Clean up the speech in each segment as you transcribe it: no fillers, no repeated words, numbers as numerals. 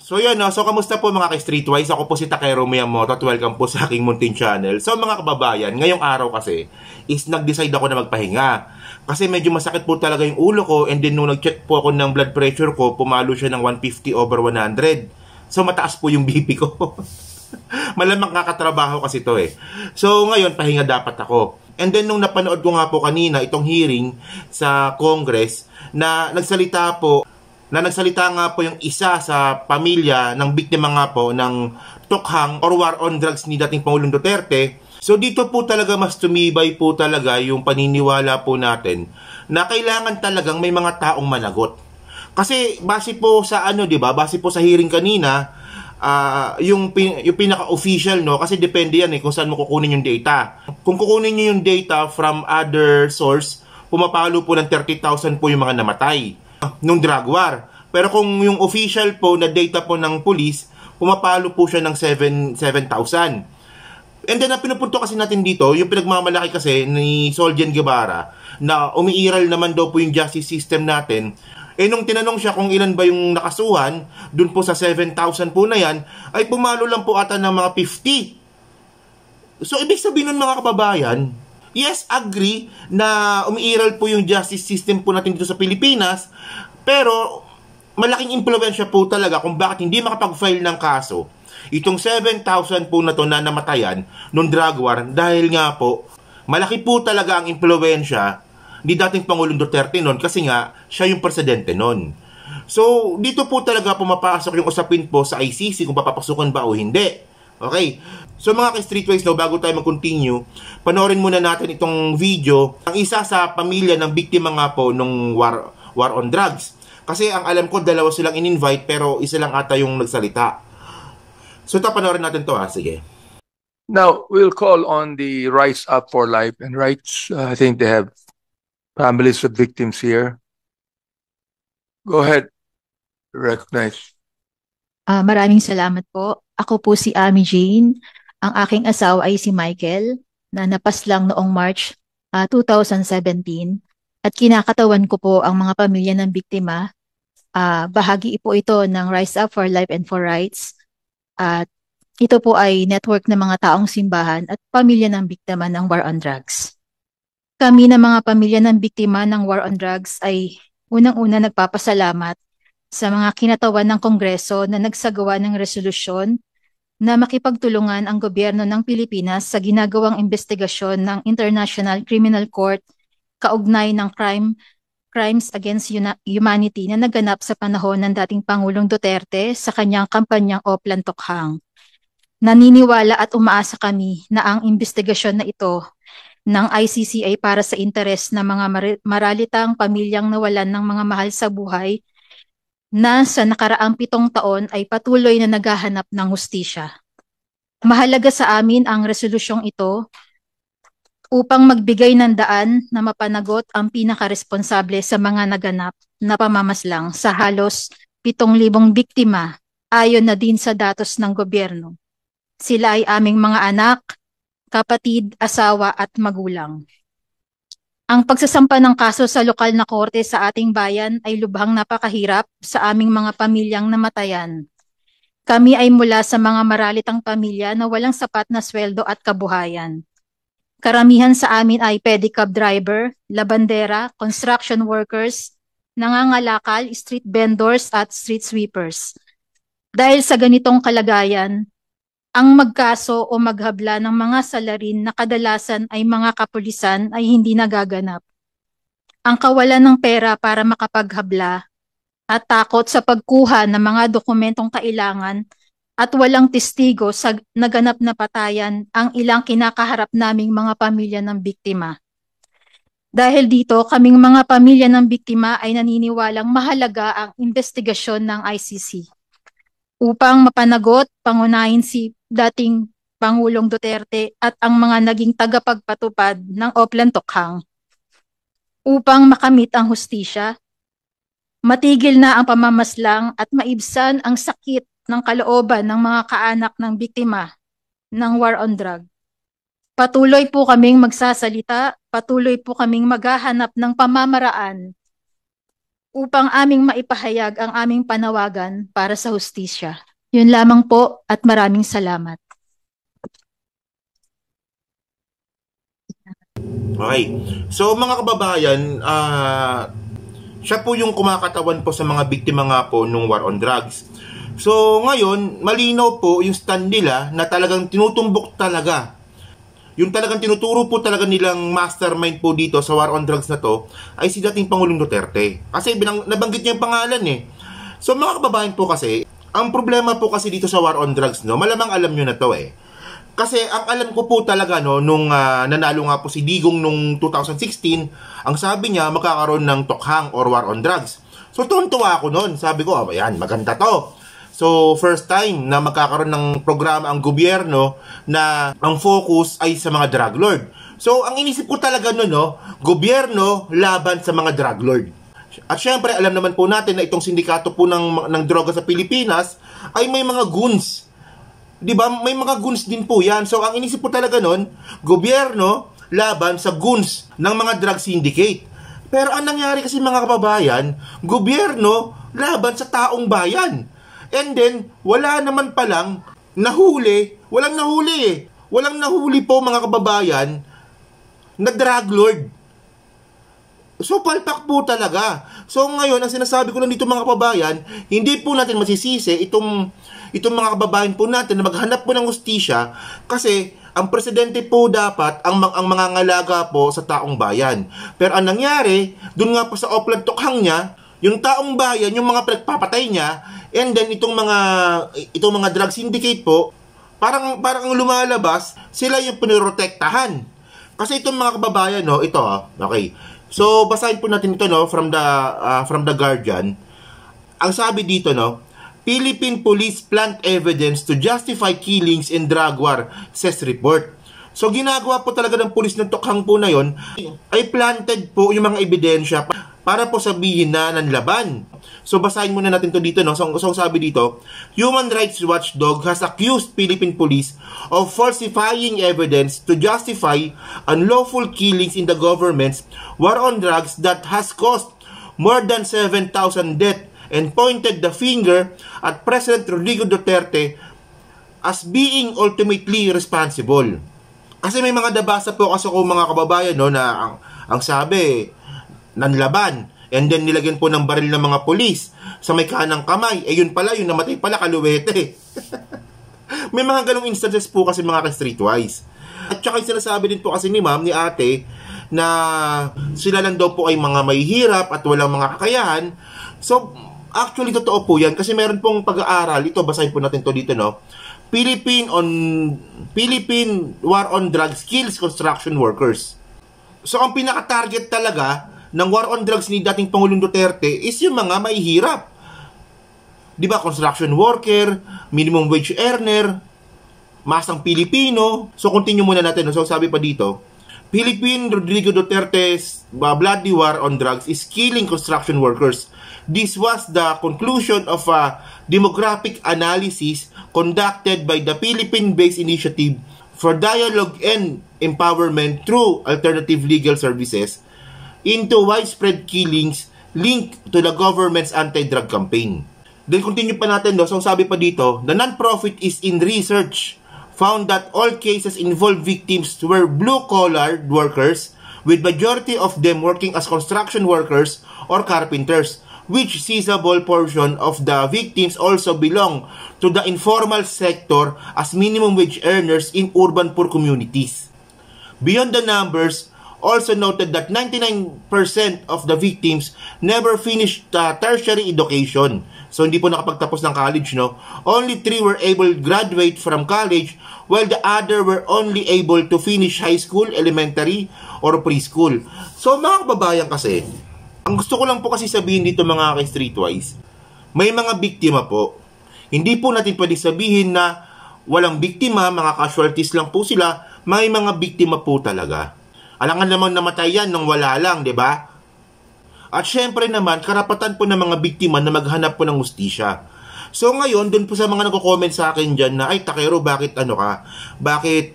So yun, no? So kamusta po mga ka-Streetwise? Ako po si Takero Miyamoto at welcome po sa aking munting channel. So mga kababayan, ngayong araw kasi is nag-decide ako na magpahinga. Kasi medyo masakit po talaga yung ulo ko, and then nung nag-check po ako ng blood pressure ko, pumalo siya ng 150/100. So mataas po yung BP ko. Malamang kakatrabaho kasi to eh. So ngayon, pahinga dapat ako. And then nung napanood ko nga po kanina itong hearing sa Congress na nagsalita nga po yung isa sa pamilya ng biktima nga po ng tukhang or war on drugs ni dating Pangulong Duterte. So dito po talaga mas tumibay po talaga yung paniniwala po natin na kailangan talagang may mga taong managot. Kasi base po sa base po sa hearing kanina, yung pinaka-official, no, kasi depende yan kung saan mo kukunin yung data. Kung kukunin niyo yung data from other source, pumapalo po ng 30,000 po yung mga namatay nung drug war. Pero kung yung official po na data po ng police, pumapalo po siya ng 7,000. And then, ang pinupunto kasi natin dito, yung pinagmamalaki kasi ni Soljan Guevara, na umiiral naman daw po yung justice system natin. Nung tinanong siya kung ilan ba yung nakasuhan, dun po sa 7,000 po na yan, ay pumalo lang po ata ng mga 50. So, ibig sabihin nun mga kababayan, yes, agree na umiiral po yung justice system po natin dito sa Pilipinas, pero malaking impluwensya po talaga kung bakit hindi makapag-file ng kaso itong 7,000 po na to na namatayan nung drug war, dahil nga po malaki po talaga ang impluwensya ni dating Pangulong Duterte noon, kasi nga siya yung presidente noon. So dito po talaga pumapasok yung usapin po sa ICC kung papapasukan ba o hindi. Okay, so mga ka-Streetwise, bago tayo mag-continue, panoorin muna natin itong video ang isa sa pamilya ng biktima nga po nung war on drugs. Kasi ang alam ko, dalawa silang in-invite pero isa lang ata yung nagsalita. So panoorin natin to sige. Now, we'll call on the Rise Up for Life and Rights. I think they have families of victims here. Go ahead, recognize. Maraming salamat po. Ako po si Ami Jane. Ang aking asawa ay si Michael na napaslang noong March 2017. At kinakatawan ko po ang mga pamilya ng biktima. Bahagi po ito ng Rise Up for Life and for Rights. At ito po ay network ng mga taong simbahan at pamilya ng biktima ng war on drugs. Kami na mga pamilya ng biktima ng war on drugs ay unang-una nagpapasalamat sa mga kinatawan ng Kongreso na nagsagawa ng resolusyon na makipagtulungan ang gobyerno ng Pilipinas sa ginagawang investigasyon ng International Criminal Court kaugnay ng crimes against humanity na naganap sa panahon ng dating Pangulong Duterte sa kanyang kampanyang Oplan Tokhang. Naniniwala at umaasa kami na ang investigasyon na ito ng ICC ay para sa interes ng mga maralitang pamilyang nawalan ng mga mahal sa buhay na sa nakaraang 7 taon ay patuloy na naghahanap ng hustisya. Mahalaga sa amin ang resolusyong ito upang magbigay ng daan na mapanagot ang pinakaresponsable sa mga naganap na pamamaslang sa halos 7,000 biktima ayon na din sa datos ng gobyerno. Sila ay aming mga anak, kapatid, asawa at magulang. Ang pagsasampa ng kaso sa lokal na korte sa ating bayan ay lubhang napakahirap sa aming mga pamilyang namatayan. Kami ay mula sa mga maralitang pamilya na walang sapat na sweldo at kabuhayan. Karamihan sa amin ay pedicab driver, labandera, construction workers, nangangalakal, street vendors at street sweepers. Dahil sa ganitong kalagayan, ang magkaso o maghabla ng mga salarin na kadalasan ay mga kapulisan ay hindi nagaganap. Ang kawalan ng pera para makapaghabla at takot sa pagkuha ng mga dokumentong kailangan at walang testigo sa naganap na patayan ang ilang kinakaharap naming mga pamilya ng biktima. Dahil dito, kaming mga pamilya ng biktima ay naniniwalang mahalaga ang investigasyon ng ICC upang mapanagot, pangunahin si dating Pangulong Duterte at ang mga naging tagapagpatupad ng Oplan Tokhang upang makamit ang hustisya, matigil na ang pamamaslang at maibsan ang sakit ng kalooban ng mga kaanak ng biktima ng war on drug. Patuloy po kaming magsasalita, patuloy po kaming maghahanap ng pamamaraan upang aming maipahayag ang aming panawagan para sa hustisya. Yun lamang po at maraming salamat. Okay. So mga kababayan, siya po yung kumakatawan po sa mga biktima nga po nung war on drugs. So ngayon, malinaw po yung stand nila na talagang tinutumbok talaga. Yung talagang tinuturo po talaga nilang mastermind po dito sa war on drugs na to ay si dating Pangulong Duterte. Kasi nabanggit niya yung pangalan eh. So mga kababayan po kasi, ang problema po kasi dito sa war on drugs, no, malamang alam nyo na to eh. Kasi ang alam ko po talaga, no, nung nanalo nga po si Digong nung 2016, ang sabi niya magkakaroon ng tokhang or war on drugs. So tuwan-tuwa ako noon. Sabi ko, ayan, maganda to. So first time na magkakaroon ng programa ang gobyerno na ang focus ay sa mga drug lord. So ang inisip ko talaga noon, no, gobyerno laban sa mga drug lord. At syempre, alam naman po natin na itong sindikato po ng droga sa Pilipinas ay may mga goons. 'Di ba? May mga goons din po 'yan. So ang inisip ko talaga noon, gobyerno laban sa goons ng mga drug syndicate. Pero ang nangyari kasi mga kababayan, gobyerno laban sa taong bayan. And then wala naman palang nahuli, walang nahuli eh. Walang nahuli po mga kababayan na drug lord. So palpak po talaga. So ngayon, ang sinasabi ko lang dito mga kababayan, hindi po natin masisisi itong mga kababayan po natin na maghanap po ng hustisya kasi ang presidente po dapat ang mga ngalaga po sa taong bayan. Pero ang nangyari, dun nga po sa Oplan Tokhang niya, yung taong bayan, yung mga pinagpapatay niya, and then itong mga drug syndicate po, parang ang lumalabas, sila yung pinoprotektahan. Kasi itong mga kababayan, no, ito okay. So basahin po natin ito, no, from the Guardian. Ang sabi dito, no, Philippine police plant evidence to justify killings in drug war, says report. So ginagawa po talaga ng pulis ng Tokhang po na yon ay planted po yung mga ebidensya para po sabihin na nanlaban. So basahin muna natin to dito, no. So sabi dito, Human Rights Watchdog has accused Philippine police of falsifying evidence to justify unlawful killings in the government's war on drugs that has caused more than 7,000 deaths and pointed the finger at President Rodrigo Duterte as being ultimately responsible. Kasi may mga nabasa po kasi ko mga kababayan, no, na ang sabi, nanlaban, and then nilagyan po ng baril ng mga pulis sa may kanang kamay. Eh yun pala, yun namatay pala, kaluwete. May mga ganong instances po kasi mga ka-streetwise. At saka yung sinasabi din po kasi ni ma'am, ni ate, na sila lang daw po ay mga mahihirap at walang mga kakayahan. So, actually, totoo po yan kasi meron pong pag-aaral. Ito, basahin po natin to dito, no? Philippine War on Drugs Kills Construction Workers. So, ang pinaka-target talaga ng war on drugs ni dating Pangulong Duterte is yung mga mahihirap. Diba? Construction worker, minimum wage earner, masang Pilipino. So, continue muna natin. So, sabi pa dito, Philippine Rodrigo Duterte's bloody war on drugs is killing construction workers. This was the conclusion of a demographic analysis conducted by the Philippine-based Initiative for Dialogue and Empowerment through Alternative Legal Services into widespread killings linked to the government's anti-drug campaign. Then continue pa natin, no? So sabi pa dito, the non-profit is in research found that all cases involved victims were blue-collar workers, with majority of them working as construction workers or carpenters, which sizable portion of the victims also belong to the informal sector as minimum wage earners in urban poor communities. Beyond the numbers, also noted that 99% of the victims never finished tertiary education. So hindi po nakapagtapos ng college, no? Only 3 were able to graduate from college, while the other were only able to finish high school, elementary, or preschool. So mga kababayan kasi, ang gusto ko lang po kasi sabihin dito mga ka-streetwise, may mga biktima po. Hindi po natin pwede sabihin na walang biktima, mga casualties lang po sila, may mga biktima po talaga. Alangan naman namatay yan nang wala lang, di ba? At syempre naman, karapatan po ng mga biktima na maghanap po ng hustisya. So ngayon, dun po sa mga nagko-comment sa akin dyan na, ay Takero, bakit ano ka? Bakit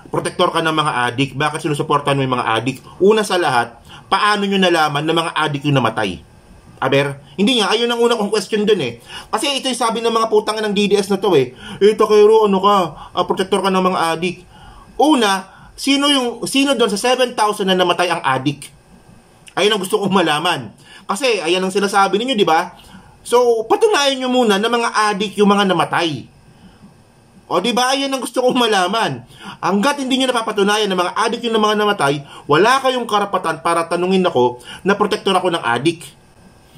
protector ka ng mga adik? Bakit sinusuportahan mo yung mga adik? Una sa lahat, paano nyo nalaman na mga adik yung namatay? Aber, hindi nga, ayun ang una kong question dun eh. Kasi ito yung sabi ng mga putang ng DDS na to eh. Takero, ano ka, protector ka ng mga adik. Una, sino doon sa 7,000 na namatay ang adik? Ayun ang gusto kong malaman. Kasi, ayan ang sinasabi ninyo, di ba? So, patunayan nyo muna na mga adik yung mga namatay. O, di ba? Ayan ang gusto kong malaman. Hanggat hindi nyo napapatunayan na mga adik yung mga namatay, wala kayong karapatan para tanungin ako na protector ako ng adik.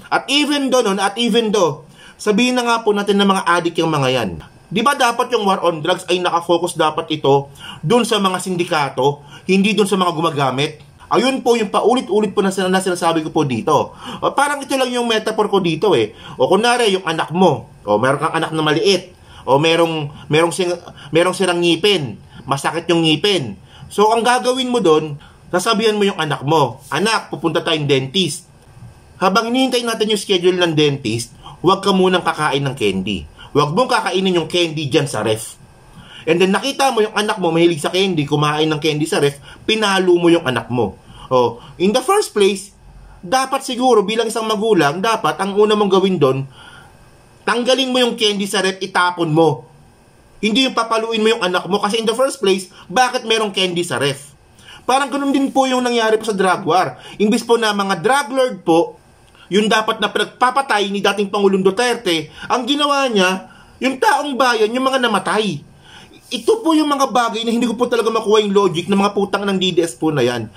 At even though, sabihin na nga po natin na mga adik yung mga yan. Di ba dapat yung war on drugs ay nakafocus dapat ito dun sa mga sindikato, hindi dun sa mga gumagamit? Ayun po yung paulit-ulit po na sinasabi ko po dito. Parang ito lang yung metaphor ko dito eh. O kunwari yung anak mo, o meron kang anak na maliit, o merong sirang ngipin, masakit yung ngipin. So ang gagawin mo doon, sasabihan mo yung anak mo, anak, pupunta tayong dentist. Habang hinihintay natin yung schedule ng dentist, huwag ka munang kakain ng candy. Huwag mong kakainin yung candy dyan sa ref. And then nakita mo yung anak mo mahilig sa candy, kumain ng candy sa ref, pinalo mo yung anak mo. Oh, in the first place, dapat siguro bilang isang magulang, dapat ang una mong gawin doon, tanggalin mo yung candy sa ref, itapon mo. Hindi yung papaluin mo yung anak mo kasi in the first place, bakit merong candy sa ref? Parang ganun din po yung nangyari po sa drug war. Imbis po na mga drug lord po, yung dapat na pinagpapatay ni dating Pangulong Duterte, ang ginawa niya, yung taong bayan, yung mga namatay. Ito po yung mga bagay na hindi ko po talaga makuha yung logic ng mga putang ng DDS po na yan.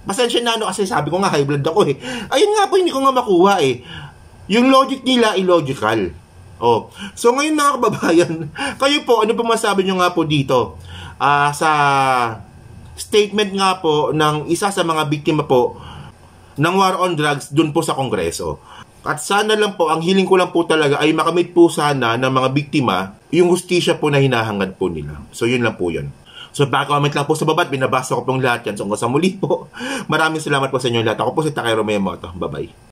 Pasensya na kasi sabi ko nga high blood ako eh. Ayun nga po, hindi ko nga makuha eh. Yung logic nila illogical. Oh. So ngayon mga kababayan, kayo po, ano po masabi nyo nga po dito? Sa statement nga po ng isa sa mga biktima po ng war on drugs dun po sa Kongreso. At sana lang po, ang hiling ko lang po talaga ay makamit po sana ng mga biktima yung hustisya po na hinahangad po nila. So yun lang po yun. So comment lang po sa baba at binabasa ko pong lahat yan. So hanggang sa muli po, maraming salamat po sa inyo lahat. Ako po si Takero Memoto. Bye-bye.